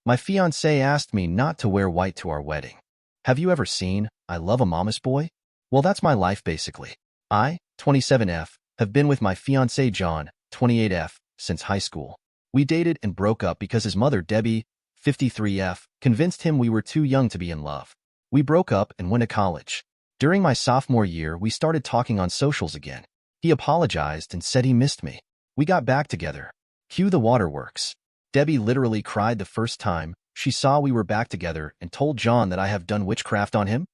My fiancé asked me not to wear white to our wedding. Have you ever seen I Love a Mama's Boy? Well, that's my life basically. I, 27F, have been with my fiancé John, 28F, since high school. We dated and broke up because his mother Debbie, 53F, convinced him we were too young to be in love. We broke up and went to college. During my sophomore year, we started talking on socials again. He apologized and said he missed me. We got back together. Cue the waterworks. Debbie literally cried the first time she saw we were back together and told John that I have done witchcraft on him.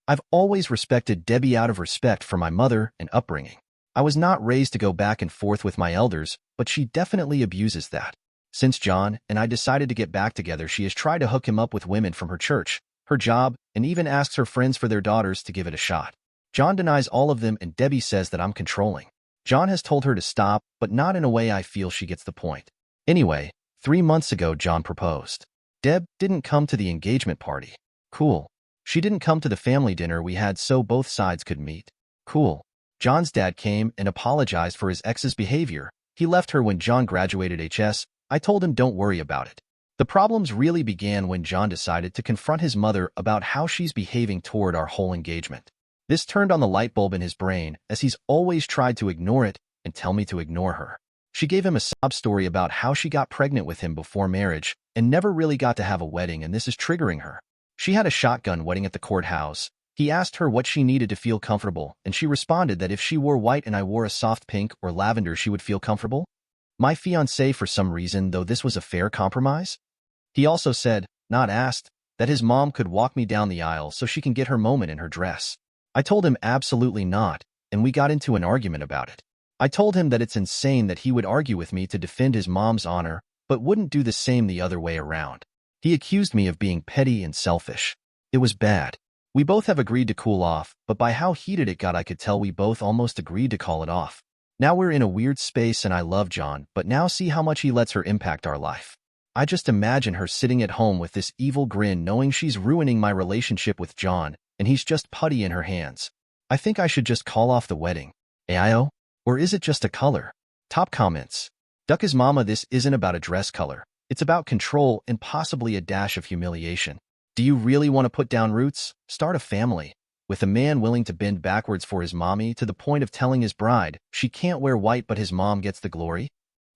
I've always respected Debbie out of respect for my mother and upbringing. I was not raised to go back and forth with my elders, but she definitely abuses that. Since John and I decided to get back together, she has tried to hook him up with women from her church, her job, and even asks her friends for their daughters to give it a shot. John denies all of them, and Debbie says that I'm controlling. John has told her to stop, but not in a way I feel she gets the point. Anyway, 3 months ago John proposed. Deb didn't come to the engagement party. Cool. She didn't come to the family dinner we had so both sides could meet. Cool. John's dad came and apologized for his ex's behavior. He left her when John graduated HS. I told him don't worry about it. The problems really began when John decided to confront his mother about how she's behaving toward our whole engagement. This turned on the light bulb in his brain, as he's always tried to ignore it and tell me to ignore her. She gave him a sob story about how she got pregnant with him before marriage and never really got to have a wedding, and this is triggering her. She had a shotgun wedding at the courthouse. He asked her what she needed to feel comfortable, and she responded that if she wore white and I wore a soft pink or lavender, she would feel comfortable. My fiancé, for some reason, though this was a fair compromise. He also said, not asked, that his mom could walk me down the aisle so she can get her moment in her dress. I told him absolutely not, and we got into an argument about it. I told him that it's insane that he would argue with me to defend his mom's honor, but wouldn't do the same the other way around. He accused me of being petty and selfish. It was bad. We both have agreed to cool off, but by how heated it got I could tell we both almost agreed to call it off. Now we're in a weird space, and I love John, but now see how much he lets her impact our life. I just imagine her sitting at home with this evil grin knowing she's ruining my relationship with John, and he's just putty in her hands. I think I should just call off the wedding. AIO? Or is it just a color? Top comments. Duck his mama, this isn't about a dress color. It's about control and possibly a dash of humiliation. Do you really want to put down roots? Start a family. With a man willing to bend backwards for his mommy to the point of telling his bride she can't wear white but his mom gets the glory?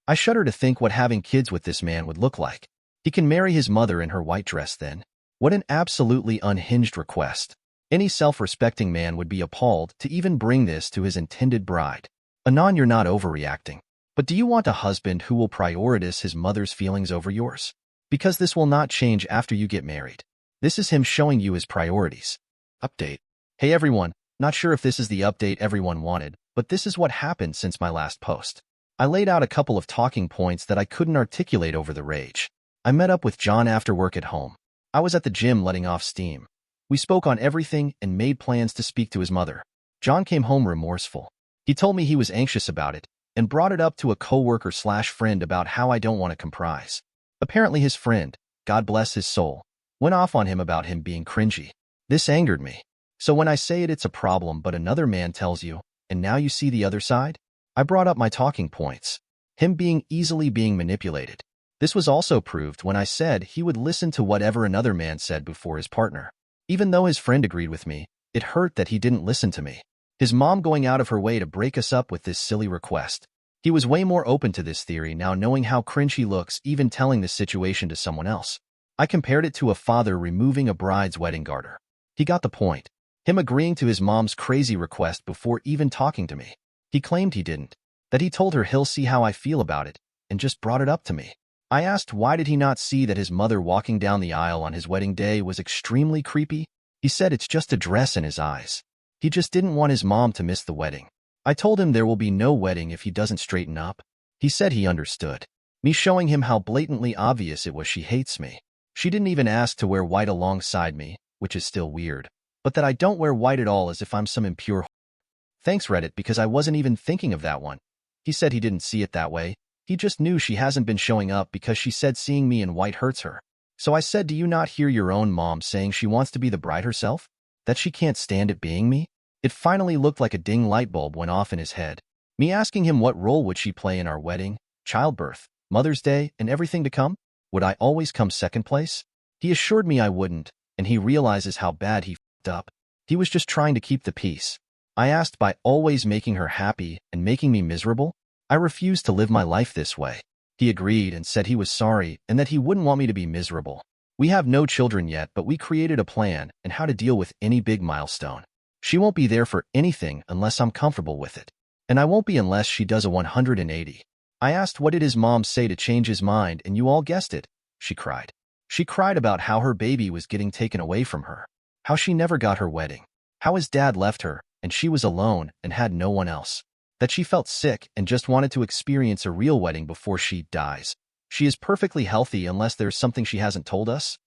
I shudder to think what having kids with this man would look like. He can marry his mother in her white dress then. What an absolutely unhinged request. Any self-respecting man would be appalled to even bring this to his intended bride. Anon, you're not overreacting. But do you want a husband who will prioritize his mother's feelings over yours? Because this will not change after you get married. This is him showing you his priorities. Update. Hey everyone, not sure if this is the update everyone wanted, but this is what happened since my last post. I laid out a couple of talking points that I couldn't articulate over the rage. I met up with John after work at home. I was at the gym letting off steam. We spoke on everything and made plans to speak to his mother. John came home remorseful. He told me he was anxious about it and brought it up to a coworker/friend about how I don't want to comprise. Apparently his friend, God bless his soul, went off on him about him being cringy. This angered me. So when I say it's a problem but another man tells you, and now you see the other side? I brought up my talking points. Him being easily being manipulated. This was also proved when I said he would listen to whatever another man said before his partner. Even though his friend agreed with me, it hurt that he didn't listen to me. His mom going out of her way to break us up with this silly request. He was way more open to this theory now knowing how cringe he looks even telling this situation to someone else. I compared it to a father removing a bride's wedding garter. He got the point. Him agreeing to his mom's crazy request before even talking to me. He claimed he didn't. That he told her he'll see how I feel about it, and just brought it up to me. I asked why did he not see that his mother walking down the aisle on his wedding day was extremely creepy? He said it's just a dress in his eyes. He just didn't want his mom to miss the wedding. I told him there will be no wedding if he doesn't straighten up. He said he understood. Me showing him how blatantly obvious it was she hates me. She didn't even ask to wear white alongside me, which is still weird. But that I don't wear white at all as if I'm some impure. Thanks Reddit, because I wasn't even thinking of that one. He said he didn't see it that way. He just knew she hasn't been showing up because she said seeing me in white hurts her. So I said, do you not hear your own mom saying she wants to be the bride herself? That she can't stand it being me? It finally looked like a ding light bulb went off in his head. Me asking him what role would she play in our wedding, childbirth, Mother's Day, and everything to come? Would I always come second place? He assured me I wouldn't, and he realizes how bad he f***ed up. He was just trying to keep the peace. I asked by always making her happy and making me miserable. I refused to live my life this way. He agreed and said he was sorry and that he wouldn't want me to be miserable. We have no children yet, but we created a plan and how to deal with any big milestone. She won't be there for anything unless I'm comfortable with it. And I won't be unless she does a 180. I asked what did his mom say to change his mind, and you all guessed it. She cried. She cried about how her baby was getting taken away from her, how she never got her wedding, how his dad left her and she was alone and had no one else, that she felt sick and just wanted to experience a real wedding before she dies. She is perfectly healthy unless there's something she hasn't told us.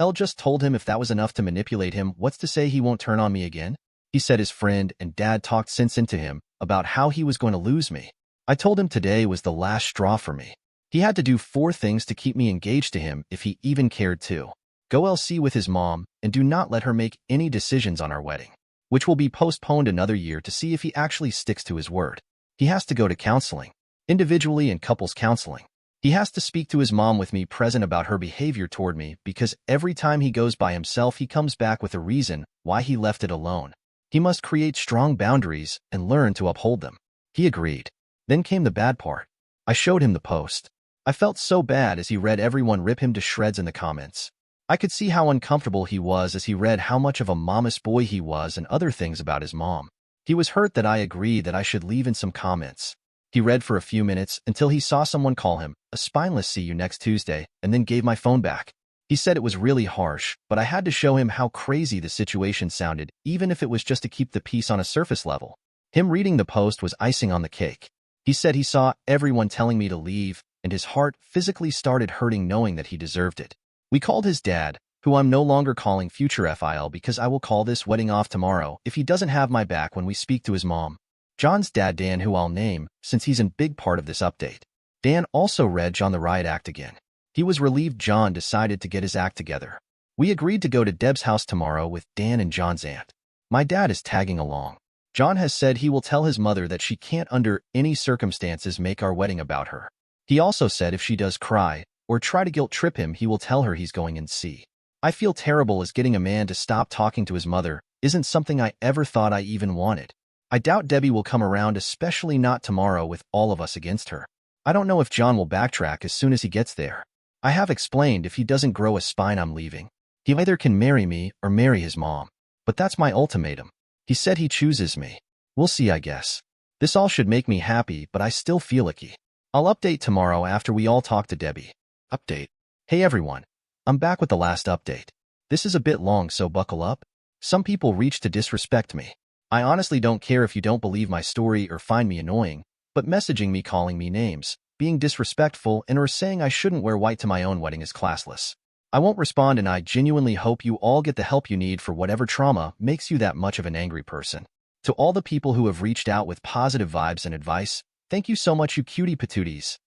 Elle just told him if that was enough to manipulate him, what's to say he won't turn on me again? He said his friend and dad talked sense into him about how he was going to lose me. I told him today was the last straw for me. He had to do 4 things to keep me engaged to him if he even cared to. Go LC with his mom and do not let her make any decisions on our wedding, which will be postponed another year to see if he actually sticks to his word. He has to go to counseling, individually and couples counseling. He has to speak to his mom with me present about her behavior toward me because every time he goes by himself, he comes back with a reason why he left it alone. He must create strong boundaries and learn to uphold them. He agreed. Then came the bad part. I showed him the post. I felt so bad as he read everyone rip him to shreds in the comments. I could see how uncomfortable he was as he read how much of a mama's boy he was and other things about his mom. He was hurt that I agreed that I should leave in some comments. He read for a few minutes until he saw someone call him a spineless see you next Tuesday and then gave my phone back. He said it was really harsh, but I had to show him how crazy the situation sounded, even if it was just to keep the peace on a surface level. Him reading the post was icing on the cake. He said he saw everyone telling me to leave, and his heart physically started hurting knowing that he deserved it. We called his dad, who I'm no longer calling future FIL because I will call this wedding off tomorrow if he doesn't have my back when we speak to his mom. John's dad Dan, who I'll name, since he's a big part of this update. Dan also read John the riot act again. He was relieved John decided to get his act together. We agreed to go to Deb's house tomorrow with Dan and John's aunt. My dad is tagging along. John has said he will tell his mother that she can't under any circumstances make our wedding about her. He also said if she does cry or try to guilt trip him, he will tell her he's going and see. I feel terrible as getting a man to stop talking to his mother isn't something I ever thought I even wanted. I doubt Debbie will come around, especially not tomorrow with all of us against her. I don't know if John will backtrack as soon as he gets there. I have explained if he doesn't grow a spine, I'm leaving. He either can marry me or marry his mom. But that's my ultimatum. He said he chooses me. We'll see, I guess. This all should make me happy, but I still feel icky. I'll update tomorrow after we all talk to Debbie. Update. Hey everyone. I'm back with the last update. This is a bit long, so buckle up. Some people reach to disrespect me. I honestly don't care if you don't believe my story or find me annoying, but messaging me, calling me names, being disrespectful, and or saying I shouldn't wear white to my own wedding is classless. I won't respond, and I genuinely hope you all get the help you need for whatever trauma makes you that much of an angry person. To all the people who have reached out with positive vibes and advice, thank you so much, you cutie patooties.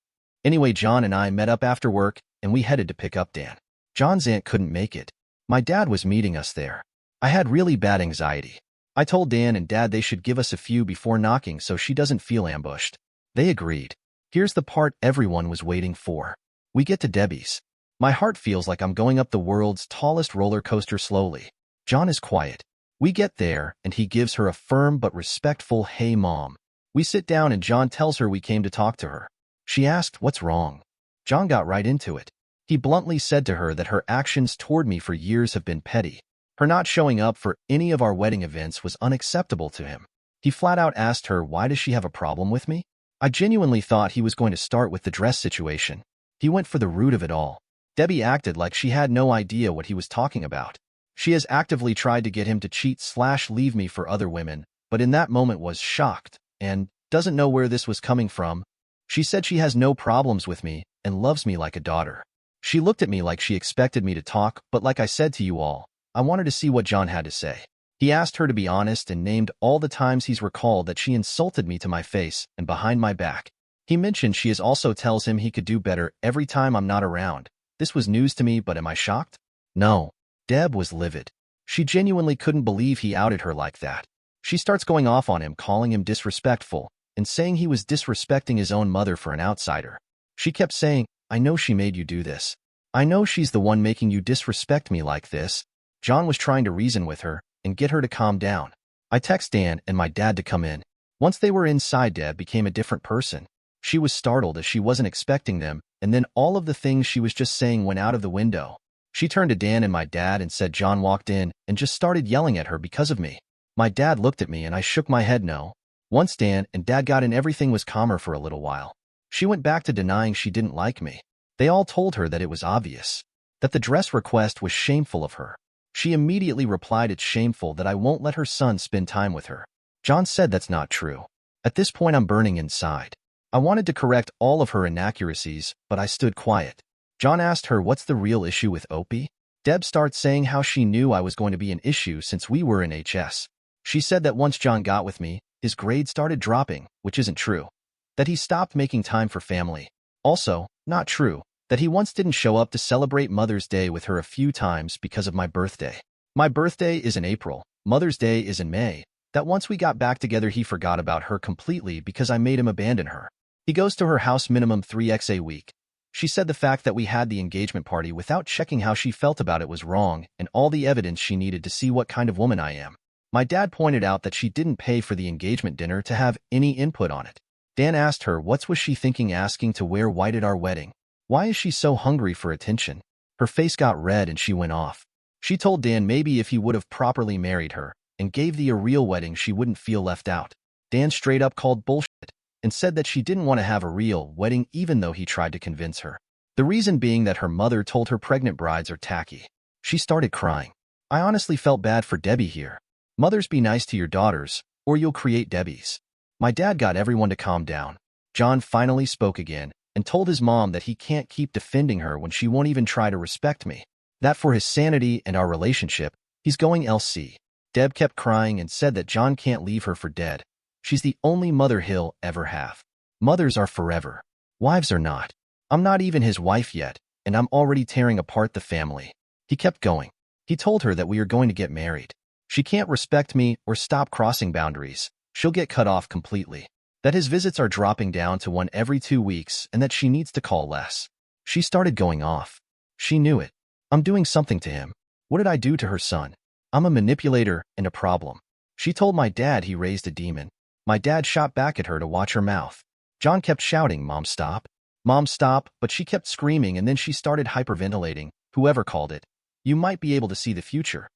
Anyway, John and I met up after work, and we headed to pick up Dan. John's aunt couldn't make it. My dad was meeting us there. I had really bad anxiety. I told Dan and Dad they should give us a few before knocking so she doesn't feel ambushed. They agreed. Here's the part everyone was waiting for. We get to Debbie's. My heart feels like I'm going up the world's tallest roller coaster slowly. John is quiet. We get there, and he gives her a firm but respectful, "Hey, Mom." We sit down, and John tells her we came to talk to her. She asked, "What's wrong?" John got right into it. He bluntly said to her that her actions toward me for years have been petty. Her not showing up for any of our wedding events was unacceptable to him. He flat out asked her, why does she have a problem with me? I genuinely thought he was going to start with the dress situation. He went for the root of it all. Debbie acted like she had no idea what he was talking about. She has actively tried to get him to cheat/leave me for other women, but in that moment was shocked and doesn't know where this was coming from. She said she has no problems with me and loves me like a daughter. She looked at me like she expected me to talk, but like I said to you all, I wanted to see what John had to say. He asked her to be honest and named all the times he's recalled that she insulted me to my face and behind my back. He mentioned she is also tells him he could do better every time I'm not around. This was news to me, but am I shocked? No. Deb was livid. She genuinely couldn't believe he outed her like that. She starts going off on him, calling him disrespectful, and saying he was disrespecting his own mother for an outsider. She kept saying, I know she made you do this. I know she's the one making you disrespect me like this. John was trying to reason with her and get her to calm down. I text Dan and my dad to come in. Once they were inside, Deb became a different person. She was startled as she wasn't expecting them, and then all of the things she was just saying went out of the window. She turned to Dan and my dad and said John walked in and just started yelling at her because of me. My dad looked at me and I shook my head no. Once Dan and Dad got in, everything was calmer for a little while. She went back to denying she didn't like me. They all told her that it was obvious, that the dress request was shameful of her. She immediately replied it's shameful that I won't let her son spend time with her. John said that's not true. At this point I'm burning inside. I wanted to correct all of her inaccuracies, but I stood quiet. John asked her what's the real issue with Opie. Deb starts saying how she knew I was going to be an issue since we were in HS. She said that once John got with me, his grades started dropping, which isn't true. That he stopped making time for family. Also, not true. That he once didn't show up to celebrate Mother's Day with her a few times because of my birthday. My birthday is in April, Mother's Day is in May. That once we got back together he forgot about her completely because I made him abandon her. He goes to her house minimum 3x a week. She said the fact that we had the engagement party without checking how she felt about it was wrong and all the evidence she needed to see what kind of woman I am. My dad pointed out that she didn't pay for the engagement dinner to have any input on it. Dan asked her what was she thinking asking to wear white at our wedding. Why is she so hungry for attention? Her face got red and she went off. She told Dan maybe if he would have properly married her and gave a real wedding she wouldn't feel left out. Dan straight up called bullshit and said that she didn't want to have a real wedding even though he tried to convince her. The reason being that her mother told her pregnant brides are tacky. She started crying. I honestly felt bad for Debbie here. Mothers, be nice to your daughters, or you'll create Debbies. My dad got everyone to calm down. John finally spoke again and told his mom that he can't keep defending her when she won't even try to respect me. That for his sanity and our relationship, he's going LC. Deb kept crying and said that John can't leave her for dead. She's the only mother he'll ever have. Mothers are forever. Wives are not. I'm not even his wife yet, and I'm already tearing apart the family. He kept going. He told her that we are going to get married. She can't respect me or stop crossing boundaries. She'll get cut off completely. That his visits are dropping down to 1 every 2 weeks and that she needs to call less. She started going off. She knew it. I'm doing something to him. What did I do to her son? I'm a manipulator and a problem. She told my dad he raised a demon. My dad shot back at her to watch her mouth. John kept shouting, "Mom, stop. Mom, stop," but she kept screaming and then she started hyperventilating. Whoever called it. You might be able to see the future.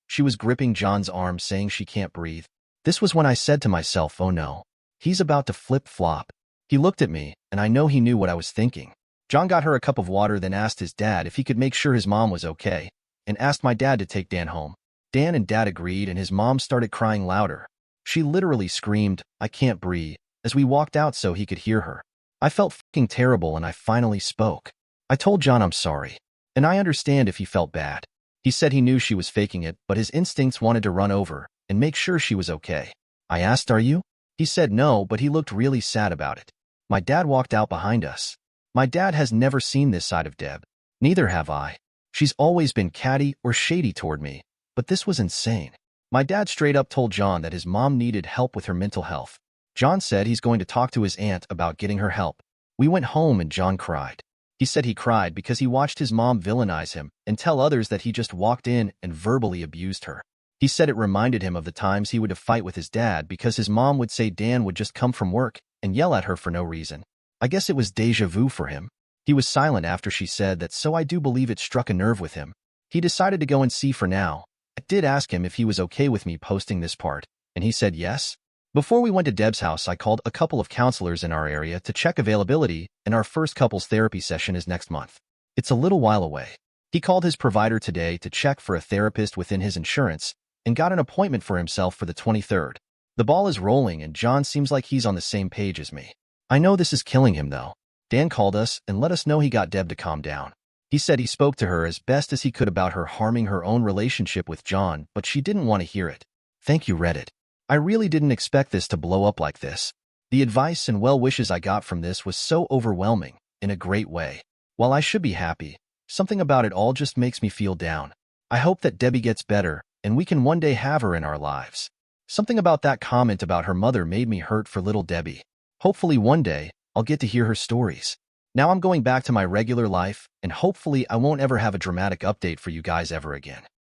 She was gripping John's arm saying she can't breathe. This was when I said to myself, oh no. He's about to flip-flop. He looked at me, and I know he knew what I was thinking. John got her a cup of water, then asked his dad if he could make sure his mom was okay, and asked my dad to take Dan home. Dan and Dad agreed, and his mom started crying louder. She literally screamed, "I can't breathe," as we walked out so he could hear her. I felt fucking terrible, and I finally spoke. I told John I'm sorry, and I understand if he felt bad. He said he knew she was faking it, but his instincts wanted to run over and make sure she was okay. I asked, "Are you?" He said no, but he looked really sad about it. My dad walked out behind us. My dad has never seen this side of Deb. Neither have I. She's always been catty or shady toward me, but this was insane. My dad straight up told John that his mom needed help with her mental health. John said he's going to talk to his aunt about getting her help. We went home and John cried. He said he cried because he watched his mom villainize him and tell others that he just walked in and verbally abused her. He said it reminded him of the times he would have fight with his dad because his mom would say Dan would just come from work and yell at her for no reason. I guess it was deja vu for him. He was silent after she said that, so I do believe it struck a nerve with him. He decided to go and see for now. I did ask him if he was okay with me posting this part, and he said yes. Before we went to Deb's house, I called a couple of counselors in our area to check availability, and our first couples therapy session is next month. It's a little while away. He called his provider today to check for a therapist within his insurance and got an appointment for himself for the 23rd. The ball is rolling and John seems like he's on the same page as me. I know this is killing him though. Dan called us and let us know he got Deb to calm down. He said he spoke to her as best as he could about her harming her own relationship with John, but she didn't want to hear it. Thank you, Reddit. I really didn't expect this to blow up like this. The advice and well wishes I got from this was so overwhelming, in a great way. While I should be happy, something about it all just makes me feel down. I hope that Debbie gets better, and we can one day have her in our lives. Something about that comment about her mother made me hurt for little Debbie. Hopefully one day, I'll get to hear her stories. Now I'm going back to my regular life, and hopefully I won't ever have a dramatic update for you guys ever again.